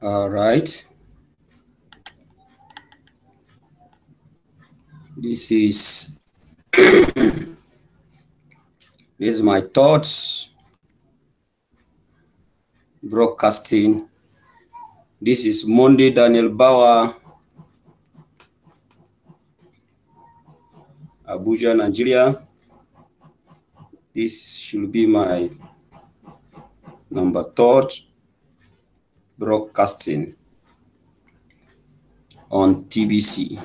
All right. This is this is my thoughts broadcasting. This is Monday Daniel Bawa, Abuja, Nigeria. This should be my number third broadcasting on TBC.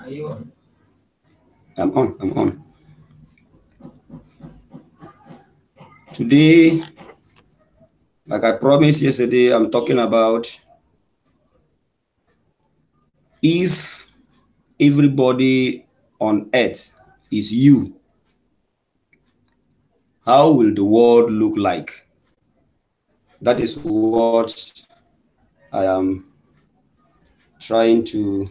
Are you on? I'm on. Today, like I promised yesterday, I'm talking about if everybody on earth is you, how will the world look like? That is what I am trying to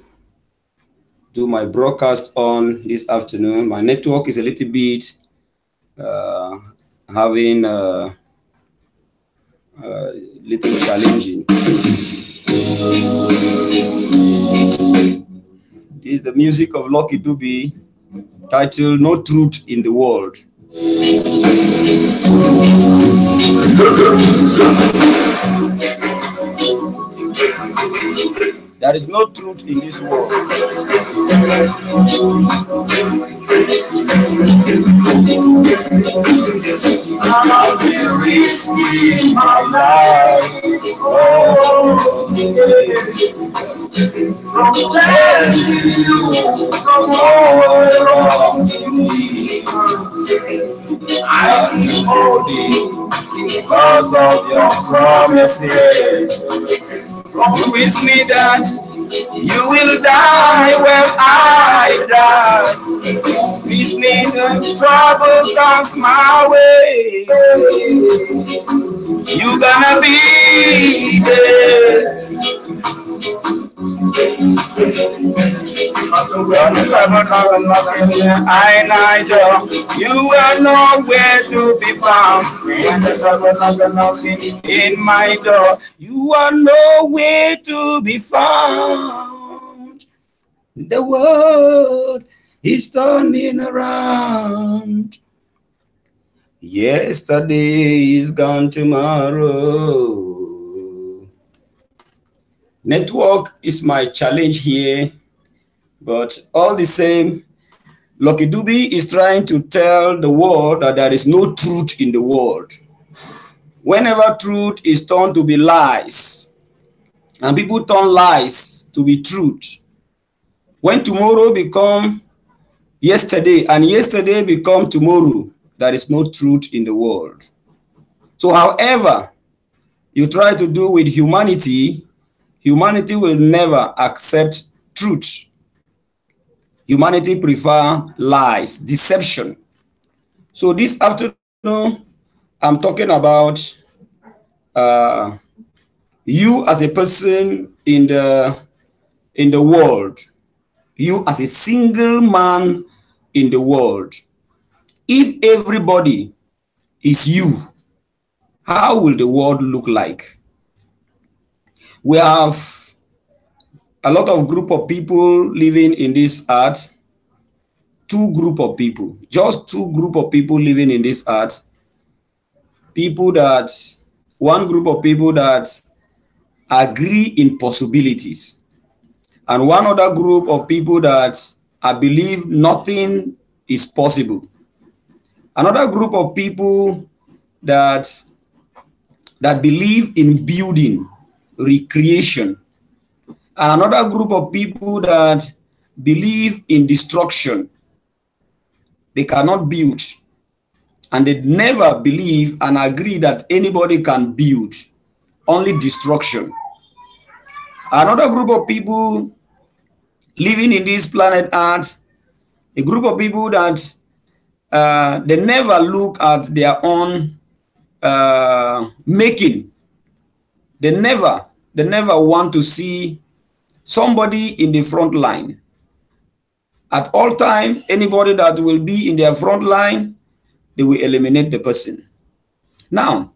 do my broadcast on this afternoon. My network is a little bit having a little challenging. This is the music of Lucky Dube, titled No Truth in the World. There is no truth in this world. I'll be risking my life. Oh, yes. From telling you from all wrong to me. I'll be holding because of your promises. Promise me that you will die when I die. Promise me when trouble comes my way. You gonna be there. You are nowhere to be found. When the trouble knocking in my door, you are nowhere to be found. The world is turning around. Yesterday is gone tomorrow. Network is my challenge here, but all the same, Lucky Dube is trying to tell the world that there is no truth in the world. Whenever truth is turned to be lies, and people turn lies to be truth, when tomorrow become yesterday and yesterday become tomorrow, there is no truth in the world. So however you try to do with humanity, humanity will never accept truth. Humanity prefer lies, deception. So this afternoon, I'm talking about you as a person in the world, you as a single man in the world. If everybody is you, how will the world look like? We have a lot of group of people living in this earth, two group of people, just two group of people living in this earth. People that, one group of people that agree in possibilities, and one other group of people that I believe nothing is possible. Another group of people that believe in building, recreation, and another group of people that believe in destruction. they cannot build, and they never believe and agree that anybody can build, only destruction. Another group of people living in this planet Earth, a group of people that they never look at their own making. They never want to see somebody in the front line. At all time, anybody that will be in their front line, they will eliminate the person. Now,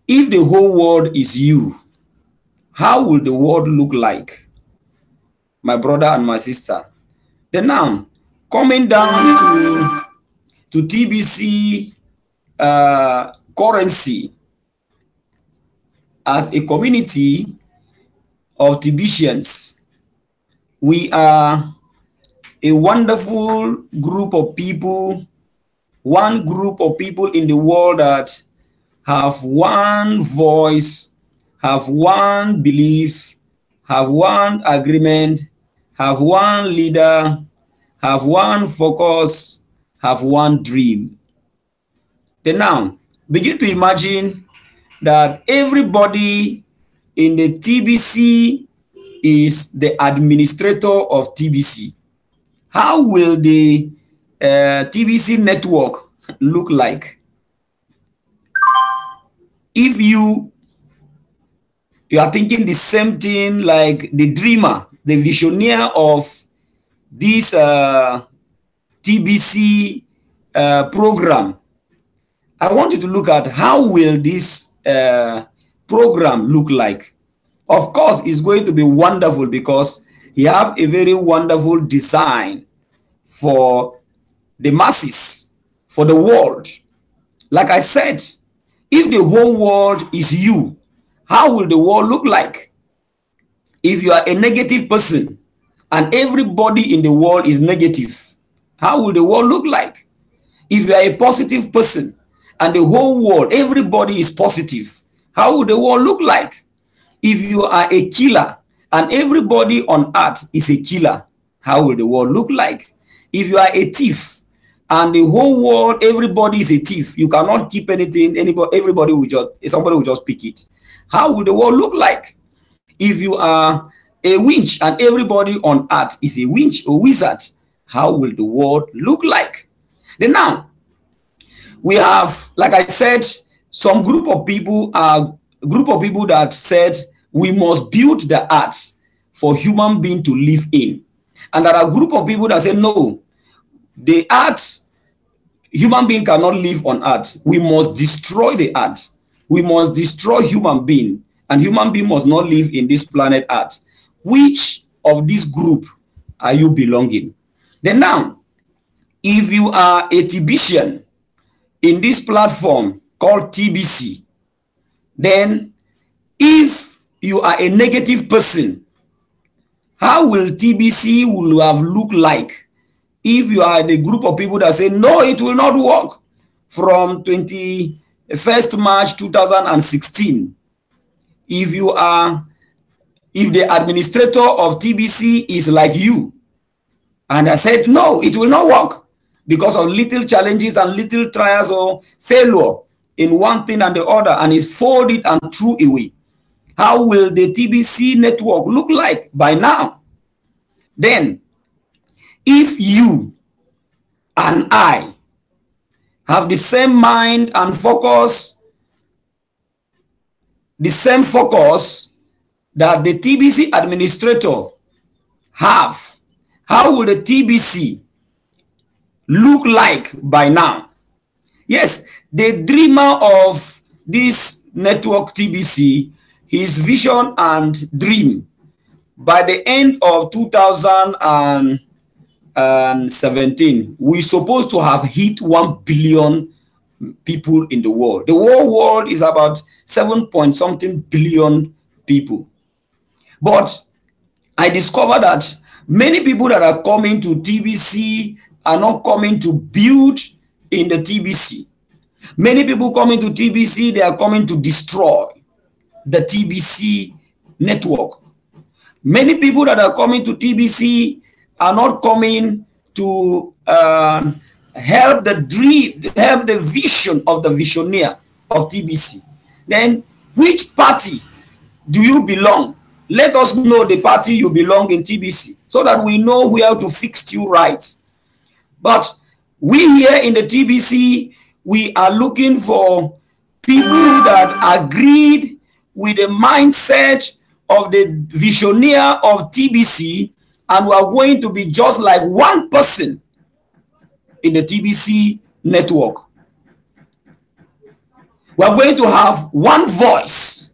if the whole world is you, how will the world look like, my brother and my sister? Then now, coming down to TBC currency, as a community of TBCians, we are a wonderful group of people, one group of people in the world that have one voice, have one belief, have one agreement, have one leader, have one focus, have one dream. Then now, begin to imagine that everybody in the TBC is the administrator of TBC. How will the TBC network look like? If you are thinking the same thing like the dreamer, the visionaire of this TBC program, I want you to look at how will this program look like. Of course, it's going to be wonderful because you have a very wonderful design for the masses, for the world. Like I said, if the whole world is you, how will the world look like? If you are a negative person and everybody in the world is negative, how will the world look like? If you are a positive person and the whole world, everybody is positive, how will the world look like? If you are a killer and everybody on earth is a killer, how will the world look like? If you are a thief and the whole world, everybody is a thief, you cannot keep anything, everybody will somebody will just pick it. How will the world look like? If you are a witch and everybody on earth is a witch or wizard, how will the world look like? Then now, we have, like I said, some group of people that said we must build the earth for human being to live in. And there are a group of people that say, no, the earth, human being cannot live on earth. We must destroy the earth. We must destroy human being, and human being must not live in this planet earth. Which of this group are you belonging? Then now, if you are a TBCian in this platform called TBC, then if you are a negative person, how will TBC will have looked like if you are the group of people that say, no, it will not work? From 21st March 2016, if the administrator of TBC is like you, and I said, no, it will not work because of little challenges and little trials or failure in one thing and the other, and is folded and threw away, how will the TBC network look like by now? Then, if you and I have the same mind and focus, the same focus that the TBC administrator have, how will the TBC look like by now? Yes, the dreamer of this network TBC, his vision and dream, by the end of 2017, we're supposed to have hit 1 billion people in the world. The whole world is about 7-point-something billion people. But I discovered that many people that are coming to TBC are not coming to build in the TBC. Many people coming to TBC, they are coming to destroy the TBC network. Many people that are coming to TBC are not coming to help the dream, help the vision of the visioneer of TBC, then which party do you belong? Let us know the party you belong in TBC so that we know where to fix you right. But we here in the TBC, we are looking for people that agreed with the mindset of the visioneer of TBC, and we are going to be just like one person in the TBC network. We are going to have one voice.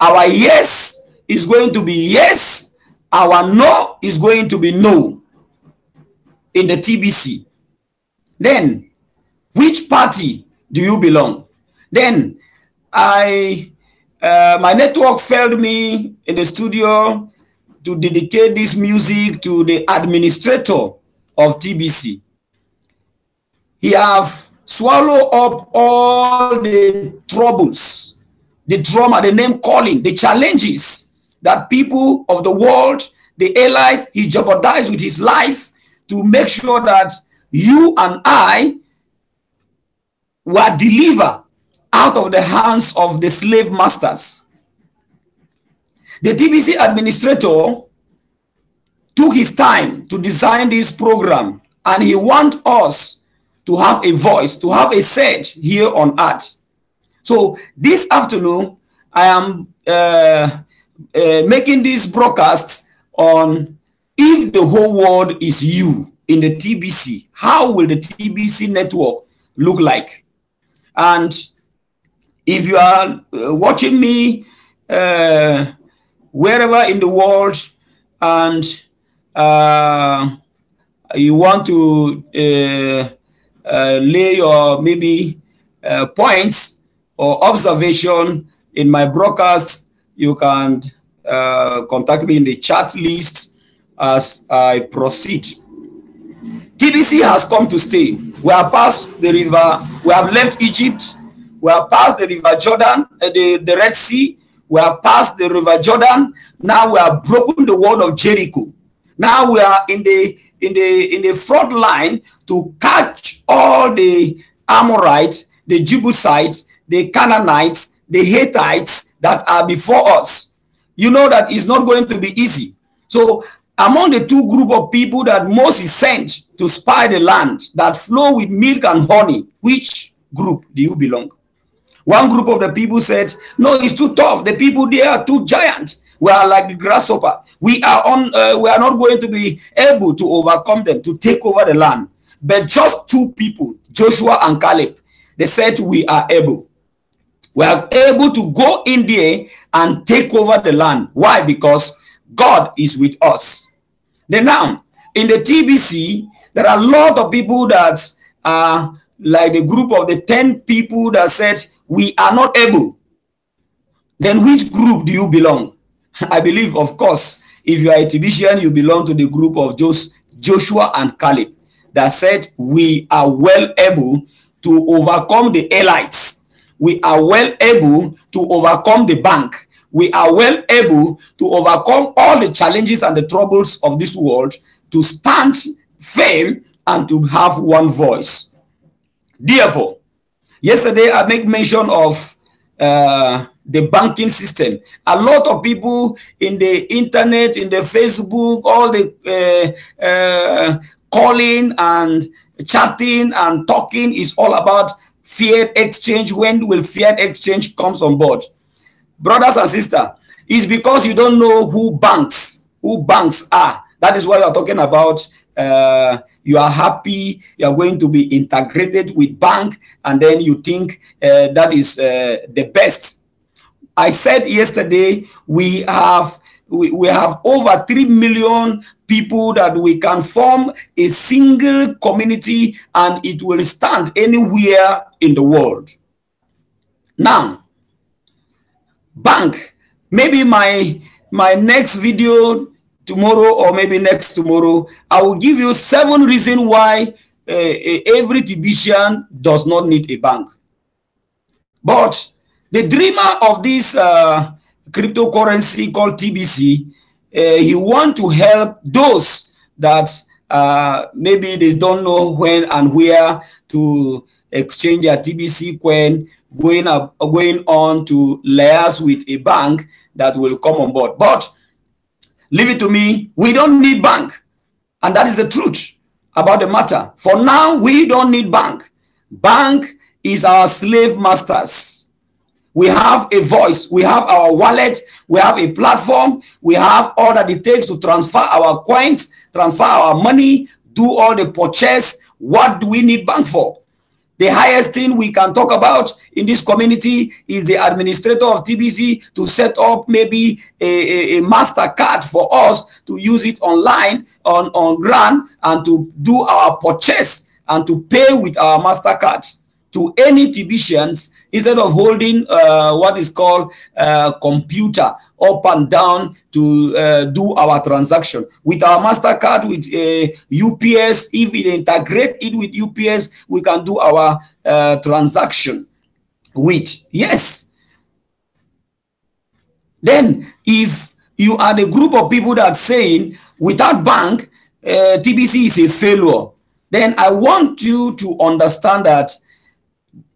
Our yes is going to be yes, our no is going to be no in the TBC. Then, which party do you belong? Then, my network failed me in the studio to dedicate this music to the administrator of TBC. He have swallowed up all the troubles, the drama, the name calling, the challenges that people of the world, the elite, he jeopardized with his life to make sure that you and I were delivered out of the hands of the slave masters. The TBC administrator took his time to design this program, and he wants us to have a voice, to have a say here on earth. So this afternoon, I am making this broadcast on if the whole world is you in the TBC, how will the TBC network look like? And if you are watching me wherever in the world, and you want to lay your maybe points or observation in my broadcast, you can contact me in the chat list as I proceed. TBC has come to stay. We have passed the river. We have left Egypt. We have passed the river Jordan, the Red Sea. We have passed the river Jordan. Now we have broken the wall of Jericho. Now we are in the front line to catch all the Amorites, the Jebusites, the Canaanites, the Hittites that are before us. You know that it's not going to be easy. So among the two group of people that Moses sent to spy the land that flow with milk and honey, which group do you belong? One group of the people said, no, it's too tough. The people there are too giant. We are like the grasshopper. We are not going to be able to overcome them, to take over the land. But just two people, Joshua and Caleb, they said we are able. We are able to go in there and take over the land. Why? Because God is with us. Then now, in the TBC, there are a lot of people that are like the group of the 10 people that said, we are not able. Then which group do you belong? I believe, of course, if you are a TBCian, you belong to the group of Joshua and Caleb that said, we are well able to overcome the elites. We are well able to overcome the bank. We are well able to overcome all the challenges and the troubles of this world, to stand firm and to have one voice. Therefore, yesterday I make mention of the banking system. A lot of people in the internet, in the Facebook, all the calling and chatting and talking is all about fiat exchange. When will fiat exchange comes on board? Brothers and sisters, it's because you don't know who banks are. That is why you are talking about you are happy, you are going to be integrated with bank, and then you think that is the best. I said yesterday we have over 3 million people that we can form a single community, and it will stand anywhere in the world. Now, bank, maybe my next video tomorrow or maybe next tomorrow, I will give you 7 reasons why every TBCian does not need a bank. But the dreamer of this cryptocurrency called TBC, he want to help those that maybe they don't know when and where to exchange their TBC coin, going on to liaise with a bank that will come on board. But leave it to me, we don't need bank. And that is the truth about the matter. For now, we don't need bank. Bank is our slave masters. We have a voice, we have our wallet, we have a platform, we have all that it takes to transfer our coins, transfer our money, do all the purchase. What do we need bank for? The highest thing we can talk about in this community is the administrator of TBC to set up maybe a MasterCard for us to use it online on ground and to do our purchase and to pay with our MasterCard to any TBCians instead of holding what is called computer up and down to do our transaction. With our MasterCard, with UPS, if we integrate it with UPS, we can do our transaction with. Yes. Then, if you are the group of people that saying, without bank, TBC is a failure, then I want you to understand that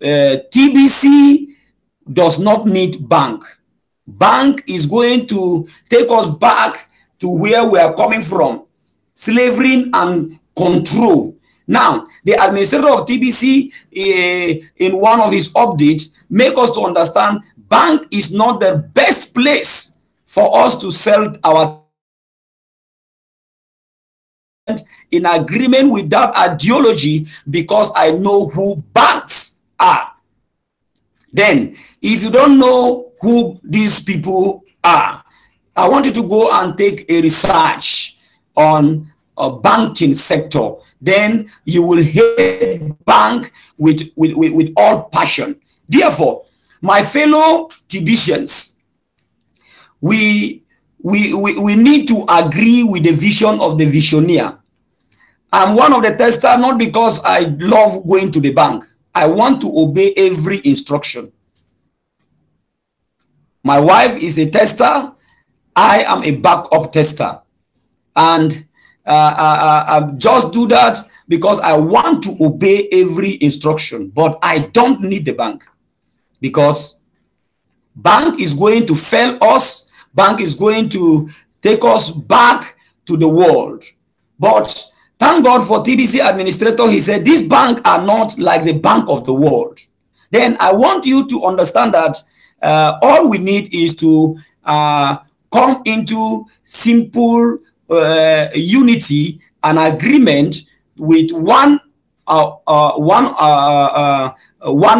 TBC does not need bank. Bank is going to take us back to where we are coming from, slavery and control. Now, the administrator of TBC, in one of his updates, make us to understand bank is not the best place for us to sell our in agreement with that ideology, because I know who banks are. Then, if you don't know who these people are, I want you to go and take a research on a banking sector. Then you will hate bank with all passion. Therefore, my fellow TBCians, we need to agree with the vision of the visioneer. I'm one of the testers, not because I love going to the bank. I want to obey every instruction. My wife is a tester. I am a backup tester. And I just do that because I want to obey every instruction. But I don't need the bank, because bank is going to fail us. Bank is going to take us back to the world. But thank God for TBC administrator. He said, these banks are not like the bank of the world. Then I want you to understand that all we need is to come into simple unity and agreement with one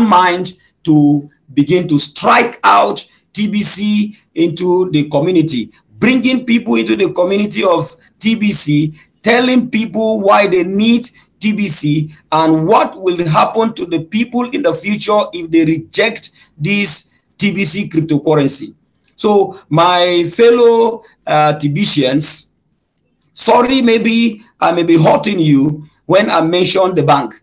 mind to begin to strike out TBC into the community, bringing people into the community of TBC, telling people why they need TBC and what will happen to the people in the future if they reject this TBC cryptocurrency. So my fellow TBCians, sorry, maybe I may be hurting you when I mention the bank.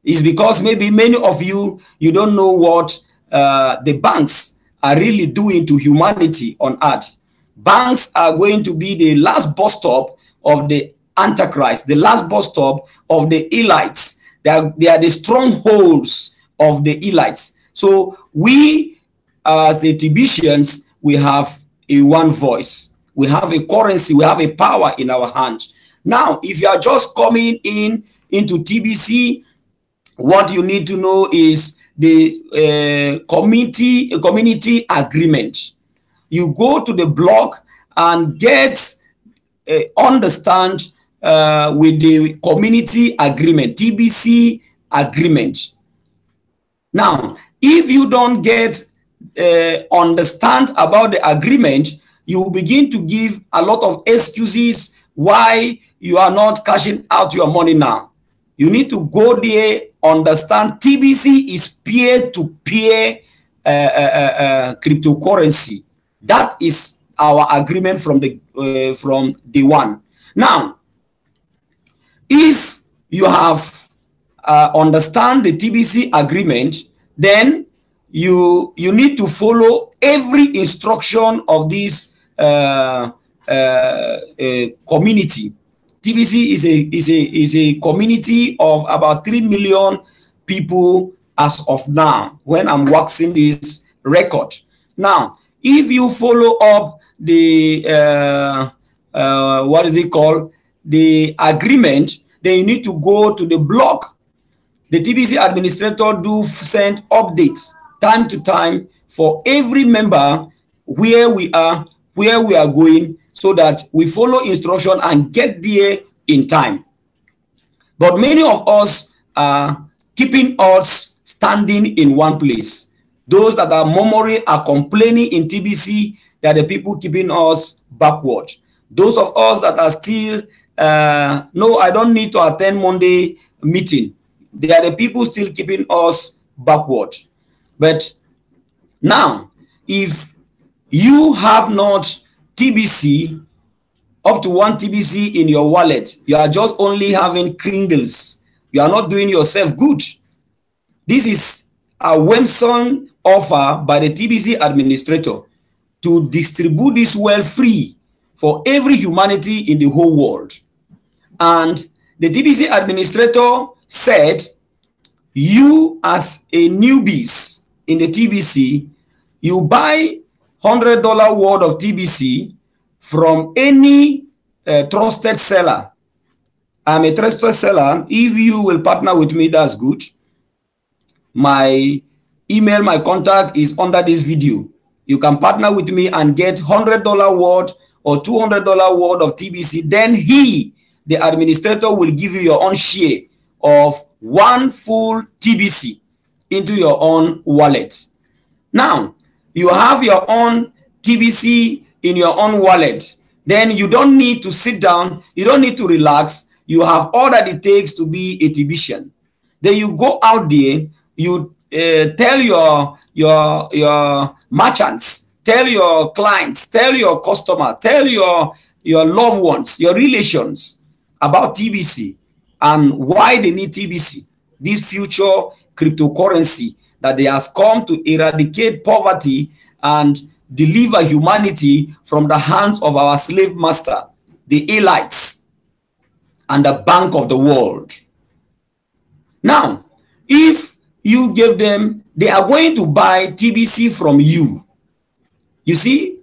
It's because maybe many of you don't know what the banks are really doing to humanity on earth. Banks are going to be the last bus stop of the Antichrist, the last bus stop of the elites. They are the strongholds of the elites. So we, as the TBCians, we have a one voice. We have a currency. We have a power in our hands. Now, if you are just coming into TBC, what you need to know is the community agreement. You go to the blog and get understand with the community agreement, TBC agreement. Now, if you don't get understand about the agreement, you will begin to give a lot of excuses why you are not cashing out your money now. You need to go there, understand TBC is peer-to-peer cryptocurrency. That is our agreement from day one. Now, if you have understand the TBC agreement, then you need to follow every instruction of this community. TBC is a community of about 3 million people as of now when I'm waxing this record. Now, if you follow up the what is it called, the agreement, then you need to go to the blog. The TBC administrator do send updates time to time for every member where we are going, so that we follow instruction and get there in time. But many of us are keeping us standing in one place. Those that are murmuring, are complaining in TBC, that the people keeping us backward. Those of us that are still, no, I don't need to attend Monday meeting. They are the people still keeping us backward. But now, if you have not TBC, up to 1 TBC in your wallet, you are just only having kringles. You are not doing yourself good. This is a Wemson offer by the TBC administrator to distribute this wealth free for every humanity in the whole world. And the TBC administrator said, you as a newbies in the TBC, you buy $100 worth of TBC from any trusted seller. I'm a trusted seller. If you will partner with me, that's good. My email, my contact is under this video. You can partner with me and get $100 worth or $200 worth of TBC. Then the administrator, will give you your own share of 1 full TBC into your own wallet. Now, you have your own TBC in your own wallet. Then you don't need to sit down. You don't need to relax. You have all that it takes to be a TBCian. Then you go out there. You tell your merchants, tell your clients, tell your customer, tell your loved ones, your relations about TBC and why they need TBC. This future cryptocurrency that they has come to eradicate poverty and deliver humanity from the hands of our slave master, the elites, and the bank of the world. Now, if you give them, they are going to buy TBC from you. You see,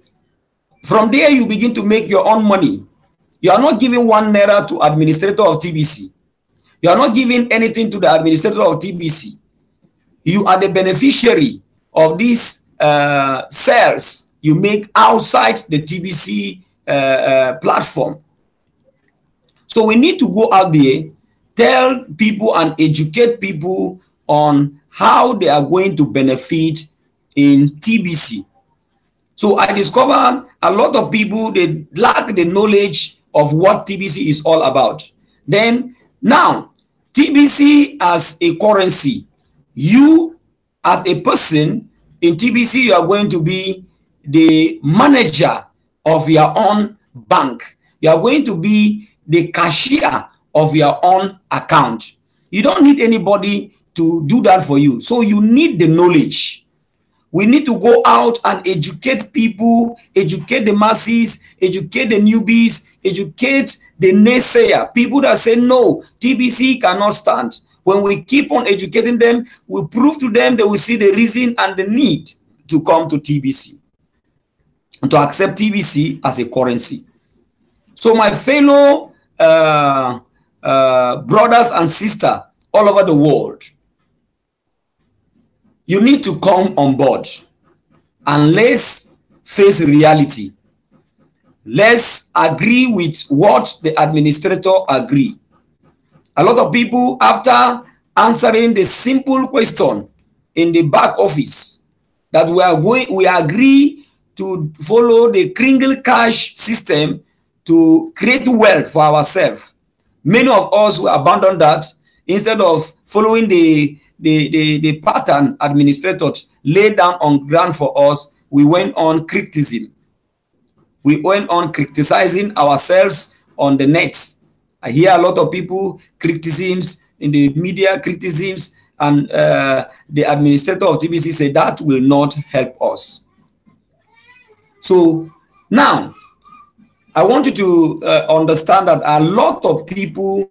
from there you begin to make your own money. You are not giving 1 naira to administrator of TBC. You are not giving anything to the administrator of TBC. You are the beneficiary of these sales you make outside the TBC platform. So we need to go out there, tell people and educate people on how they are going to benefit in TBC. So I discovered a lot of people, they lack the knowledge of what TBC is all about. Then now, TBC as a currency, you as a person in TBC, you are going to be the manager of your own bank. You are going to be the cashier of your own account. You don't need anybody to do that for you. So you need the knowledge. We need to go out and educate people, educate the masses, educate the newbies, educate the naysayer, people that say, no, TBC cannot stand. When we keep on educating them, we prove to them, they will see the reason and the need to come to TBC, and to accept TBC as a currency. So my fellow brothers and sisters all over the world, you need to come on board and let's face reality. Let's agree with what the administrator agree. A lot of people, after answering the simple question in the back office that we agree to follow the Kringle cash system to create wealth for ourselves. Many of us will abandon that instead of following the pattern administrators laid down on ground for us. We went on criticism. We went on criticizing ourselves on the net. I hear a lot of people criticisms in the media, criticisms, and the administrator of TBC said that will not help us. So now, I want you to understand that a lot of people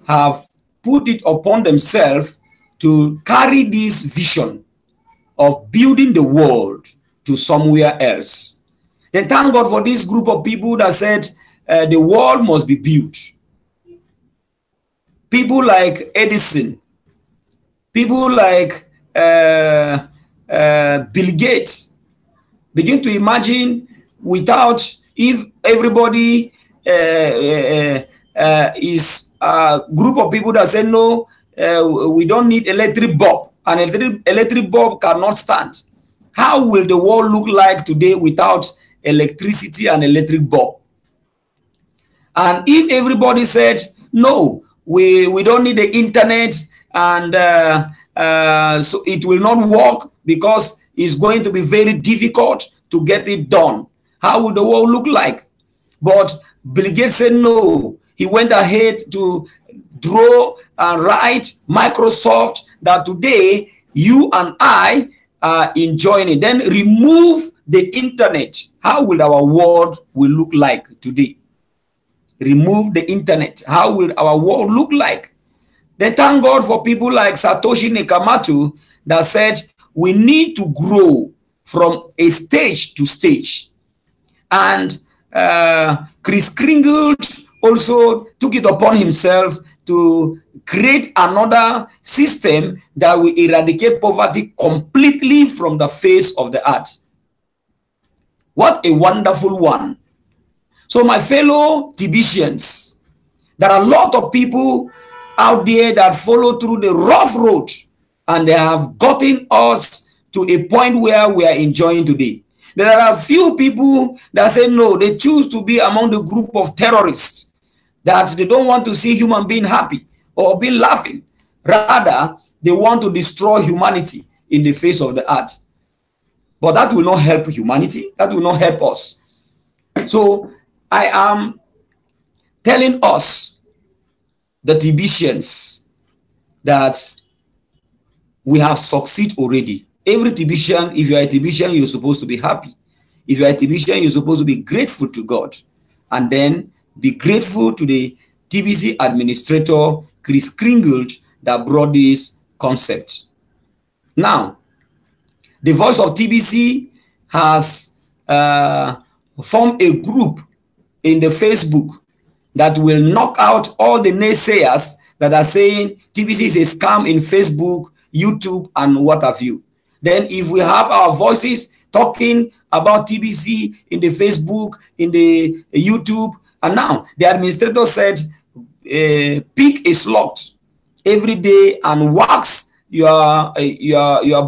have put it upon themselves to carry this vision of building the world to somewhere else. Then thank God for this group of people that said the world must be built. People like Edison, people like Bill Gates begin to imagine without, if everybody is a group of people that say no, we don't need electric bulb, and electric bulb cannot stand. How will the world look like today without electricity and electric bulb? And if everybody said no, we don't need the internet, and so it will not work because it's going to be very difficult to get it done, how will the world look like? But Bill Gates said no. He went ahead to draw and write Microsoft that today you and I are enjoying it. Then remove the internet. How will our world will look like today? Remove the internet. How will our world look like? Then thank God for people like Satoshi Nakamoto that said we need to grow from a stage to stage. And Chris Kringle also took it upon himself to create another system that will eradicate poverty completely from the face of the earth. What a wonderful one. So my fellow Tibetians, there are a lot of people out there that follow through the rough road, and they have gotten us to a point where we are enjoying today. There are a few people that say no, they choose to be among the group of terrorists, that they don't want to see human being happy or be laughing. Rather, they want to destroy humanity in the face of the earth. But that will not help humanity. That will not help us. So I am telling us, the Tibetians, that we have succeeded already. Every Tibetan, if you are a Tibetan, you're supposed to be happy. If you are a Tibetan, you're supposed to be grateful to God. And then be grateful to the TBC administrator, Chris Kringle, that brought this concept. Now, the Voice of TBC has formed a group in the Facebook that will knock out all the naysayers that are saying TBC is a scam in Facebook, YouTube, and what have you. Then if we have our voices talking about TBC in the Facebook, in the YouTube, and now the administrator said, pick a slot every day and wax your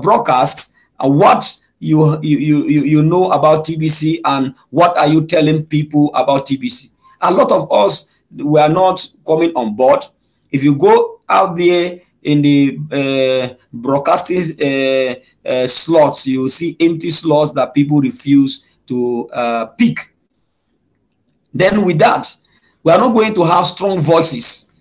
broadcasts and what you know about TBC and what are you telling people about TBC. A lot of us were not coming on board. If you go out there in the broadcasting slots, you see empty slots that people refuse to pick. Then with that, we are not going to have strong voices.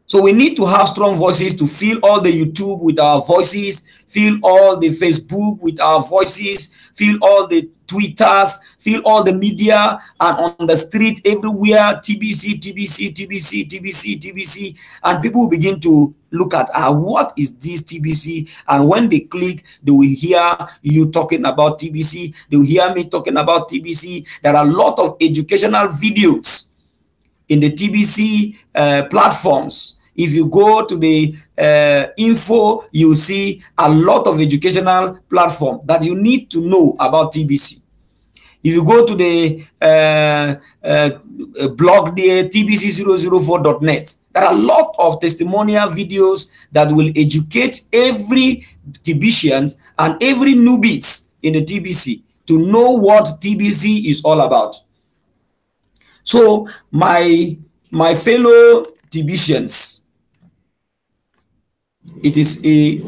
So we need to have strong voices to fill all the YouTube with our voices, fill all the Facebook with our voices, fill all the Twitters, fill all the media, and on the street everywhere, TBC, TBC, TBC, TBC, TBC, and people will begin to look at what is this TBC, and when they click, they will hear you talking about TBC, they will hear me talking about TBC. There are a lot of educational videos in the TBC platforms. If you go to the info, you see a lot of educational platform that you need to know about TBC. If you go to the blog there, tbc004.net, there are a lot of testimonial videos that will educate every Tibetian and every newbies in the TBC to know what TBC is all about. So my fellow Tibetians, it is a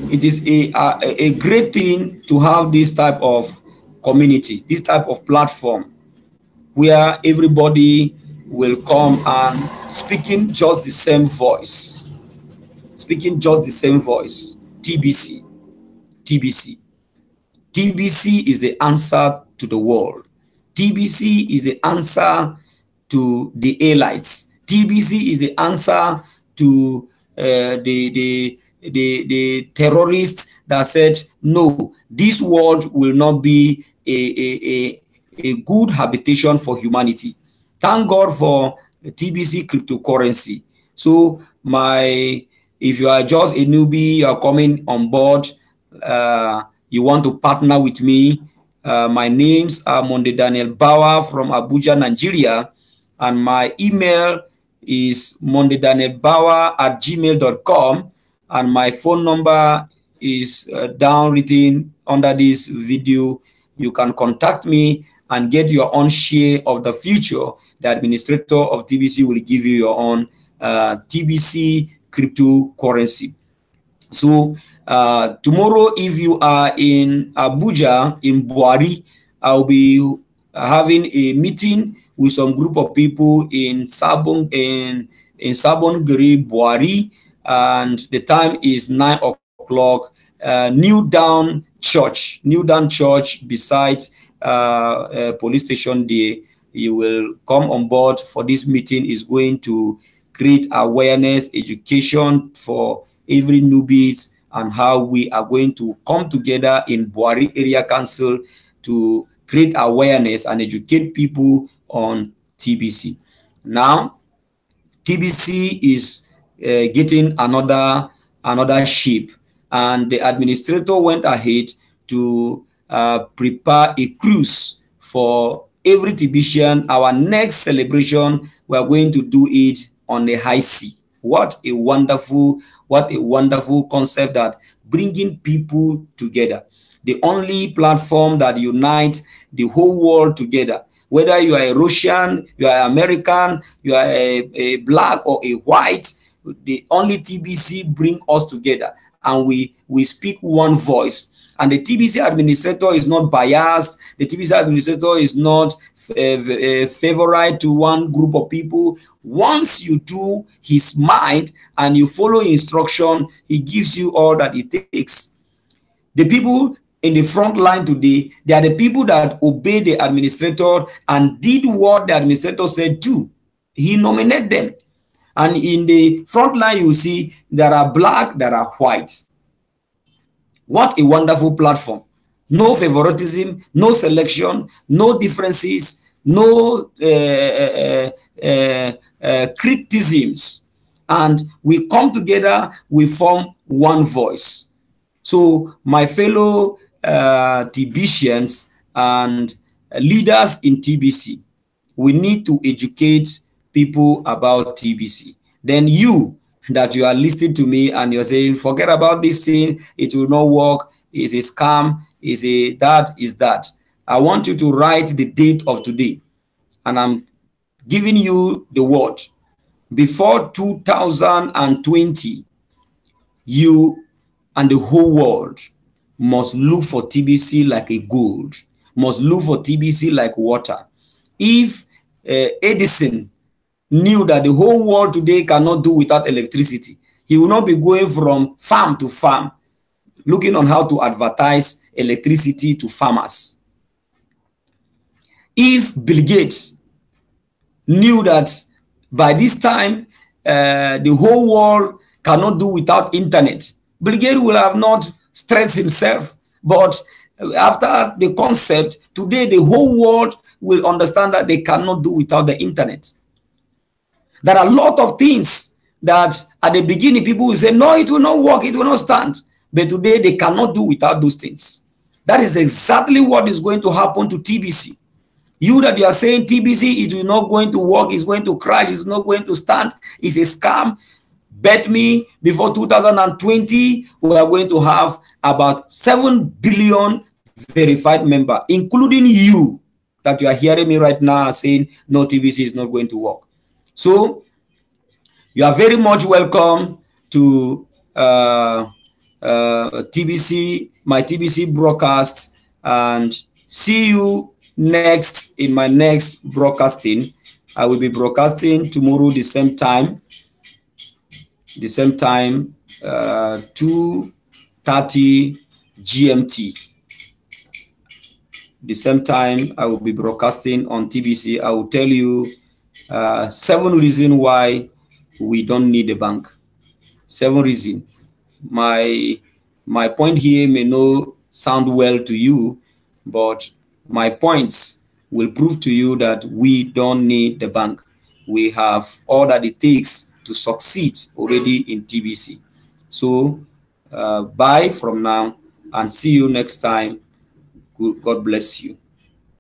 great thing to have this type of community, this type of platform where everybody will come and speaking just the same voice. Speaking just the same voice. TBC. TBC. TBC is the answer to the world. TBC is the answer to the elites. TBC is the answer to the terrorists that said, no, this world will not be a good habitation for humanity. Thank God for TBC cryptocurrency. So if you are just a newbie, you are coming on board, you want to partner with me, my names are Mondaydaniel Bawa from Abuja, Nigeria, and my email is mondaydanielbawa@gmail.com, and my phone number is down written under this video. You can contact me and get your own share of the future. The administrator of TBC will give you your own TBC cryptocurrency. So tomorrow, if you are in Abuja, in Buari, I'll be having a meeting with some group of people in Sabongeri, Buari, and the time is 9 o'clock. New Down Church beside police station there. You will come on board for this meeting. Is going to create awareness, education for every newbies, and how we are going to come together in Buari Area Council to create awareness and educate people on TBC. Now, TBC is getting another shape, and the administrator went ahead to prepare a cruise for every TBCian. Our next celebration, we are going to do it on the high sea. What a wonderful concept, that bringing people together. The only platform that unites the whole world together. Whether you are a Russian, you are American, you are a black or a white, the only TBC bring us together, and we speak one voice. And the TBC administrator is not biased. The TBC administrator is not favorite to one group of people. Once you do his mind and you follow instruction, he gives you all that it takes. The people in the front line today, they are the people that obey the administrator and did what the administrator said do. He nominated them. And in the front line, you see there are black, there are white. What a wonderful platform. No favoritism, no selection, no differences, no criticisms. And we come together, we form one voice. So my fellow TBCians and leaders in TBC, we need to educate people about TBC. Then you that you are listening to me and you're saying, forget about this thing, it will not work, it's a scam, is a that, is that. I want you to write the date of today, and I'm giving you the word. Before 2020, you and the whole world must look for TBC like a gold, must look for TBC like water. If Edison knew that the whole world today cannot do without electricity, he will not be going from farm to farm looking on how to advertise electricity to farmers. If Bill Gates knew that by this time the whole world cannot do without internet, Bill Gates will have not stressed himself. But after the concept, today the whole world will understand that they cannot do without the internet. There are a lot of things that at the beginning people will say, no, it will not work, it will not stand. But today they cannot do without those things. That is exactly what is going to happen to TBC. You that you are saying TBC, it will not going to work, it's going to crash, it's not going to stand, it's a scam. Bet me, before 2020, we are going to have about 7 billion verified members, including you that you are hearing me right now saying, no, TBC is not going to work. So you are very much welcome to TBC, my TBC broadcast, and see you next in my next broadcasting. I will be broadcasting tomorrow the same time, 2:30 GMT. The same time I will be broadcasting on TBC. I will tell you 7 reasons why we don't need a bank. 7 reasons. My point here may not sound well to you, but my points will prove to you that we don't need the bank. We have all that it takes to succeed already in TBC. So bye from now and see you next time. God bless you.